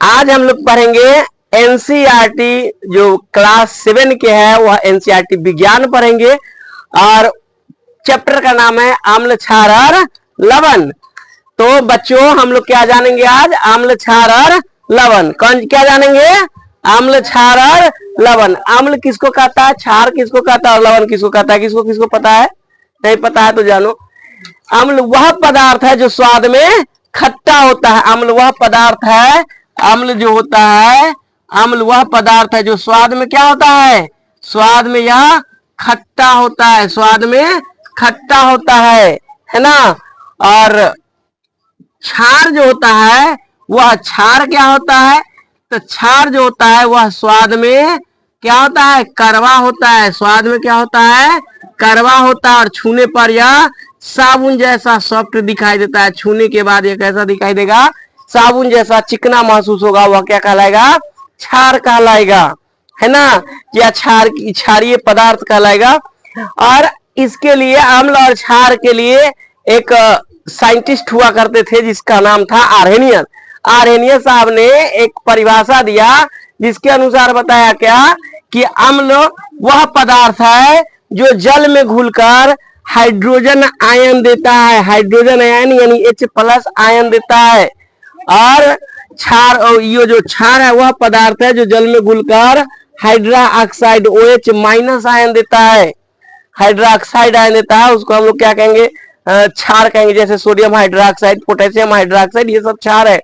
आज हम लोग पढ़ेंगे एनसीईआरटी जो क्लास 7 के है वह एनसीईआरटी विज्ञान पढ़ेंगे और चैप्टर का नाम है अम्ल क्षार और लवण। तो बच्चों हम लोग क्या जानेंगे आज? अम्ल क्षार और लवण। कौन क्या जानेंगे? अम्ल क्षार और लवण। अम्ल किसको कहता है, क्षार किसको कहता है और लवण किसको कहता है? किसको किसको पता है? नहीं पता है तो जानो। अम्ल वह पदार्थ है जो स्वाद में खट्टा होता है। अम्ल वह पदार्थ है, अम्ल जो होता है, अम्ल वह पदार्थ है जो स्वाद में क्या होता है? स्वाद में यह खट्टा होता है, स्वाद में खट्टा होता है ना। और क्षार जो होता है वह क्षार क्या होता है? तो क्षार जो होता है वह स्वाद में क्या होता है? कड़वा होता है। स्वाद में क्या होता है? कड़वा होता है और छूने पर यह साबुन जैसा सॉफ्ट दिखाई देता है। छूने के बाद यह कैसा दिखाई देगा? साबुन जैसा चिकना महसूस होगा। वह क्या कहलाएगा? क्षार कहलाएगा, है ना। यह क्षारीय पदार्थ कहलाएगा। और इसके लिए अम्ल और क्षार के लिए एक साइंटिस्ट हुआ करते थे जिसका नाम था आर्हेनियस। आर्हेनियस साहब ने एक परिभाषा दिया जिसके अनुसार बताया क्या कि अम्ल वह पदार्थ है जो जल में घुलकर हाइड्रोजन आयन देता है। हाइड्रोजन आयन यानी H+ आयन देता है। और क्षार, ये जो क्षार है वह पदार्थ है जो जल में घुलकर हाइड्रा ऑक्साइड OH- आयन देता है। हाइड्रा ऑक्साइड आयन देता है, उसको हम लोग क्या कहेंगे? क्षार कहेंगे। जैसे सोडियम हाइड्रोक्साइड, पोटेशियम हाइड्रोक्साइड, ये सब क्षार है।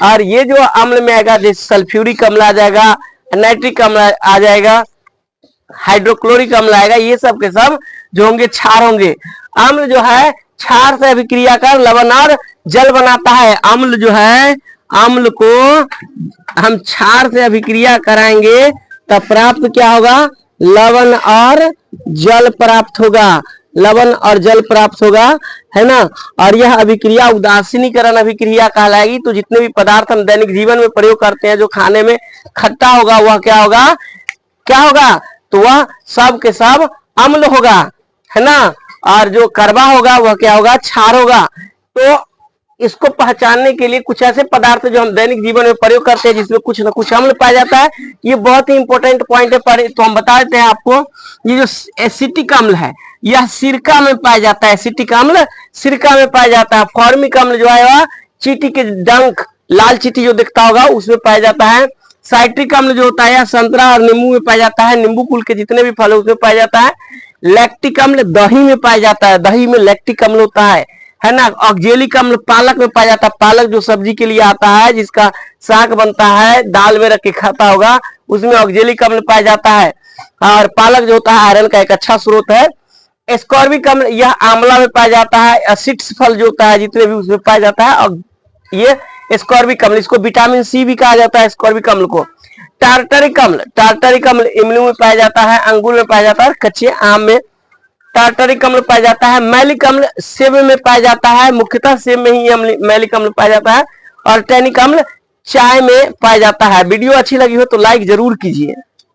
और ये जो अम्ल में आएगा जैसे सल्फ्यूरिक अम्ल आ जाएगा, नाइट्रिक अम्ल आ जाएगा, हाइड्रोक्लोरिक अम्ल आएगा, ये सब के सब जो होंगे क्षार होंगे। अम्ल जो है क्षार से अभिक्रिया कर लवण और जल बनाता है। अम्ल जो है, अम्ल को हम क्षार से अभिक्रिया कराएंगे तब प्राप्त क्या होगा? लवण और जल प्राप्त होगा। लवण और जल प्राप्त होगा, है ना। और यह अभिक्रिया उदासीनीकरण अभिक्रिया कहलाएगी। तो जितने भी पदार्थ हम दैनिक जीवन में प्रयोग करते हैं जो खाने में खट्टा होगा वह क्या होगा? क्या होगा? तो वह सब के सब अम्ल होगा, है ना। और जो कड़वा होगा वह क्या होगा? क्षार होगा। तो इसको पहचानने के लिए कुछ ऐसे पदार्थ जो हम दैनिक जीवन में प्रयोग करते हैं जिसमें कुछ ना कुछ अम्ल पाया जाता है, ये बहुत ही इंपॉर्टेंट पॉइंट है। तो हम बता देते हैं आपको, ये जो एसिटिक अम्ल है यह सिरका में पाया जाता है। एसिटिक अम्ल सिरका में पाया जाता है। फॉर्मिक अम्ल जो है वह चींटी के डंक, लाल चींटी जो दिखता होगा उसमें पाया जाता है। साइट्रिक अम्ल जो होता है संतरा और नींबू में पाया जाता है। नींबू कुल के जितने भी फल उसमें पाया जाता है। लैक्टिक अम्ल दही में पाया जाता है। दही में लैक्टिक अम्ल होता है ना। ऑक्जेलिक अम्ल पालक में पाया जाता है। पालक जो सब्जी के लिए आता है, जिसका साग बनता है, दाल में रख के खाता होगा, उसमें ऑक्जेलिक अम्ल पाया जाता है। और पालक जो होता है आयरन का एक अच्छा स्रोत है। एस्कॉर्बिक अम्ल यह आंवला में पाया जाता है। एसिड्स फल जो होता है जितने भी उसमें पाया जाता है। और ये एस्कॉर्बिक अम्ल, इसको विटामिन सी भी कहा जाता है एस्कॉर्बिक अम्ल को। टार्टरिक अम्ल, टार्टरिक अम्ल इमली में पाया जाता है, अंगूर में पाया जाता है, कच्चे आम में टार्टरिक अम्ल पाया जाता है। मैलिक अम्ल सेब में पाया जाता है। मुख्यतः सेब में ही मैलिक अम्ल पाया जाता है। और टैनिक अम्ल चाय में पाया जाता है। वीडियो अच्छी लगी हो तो लाइक जरूर कीजिए।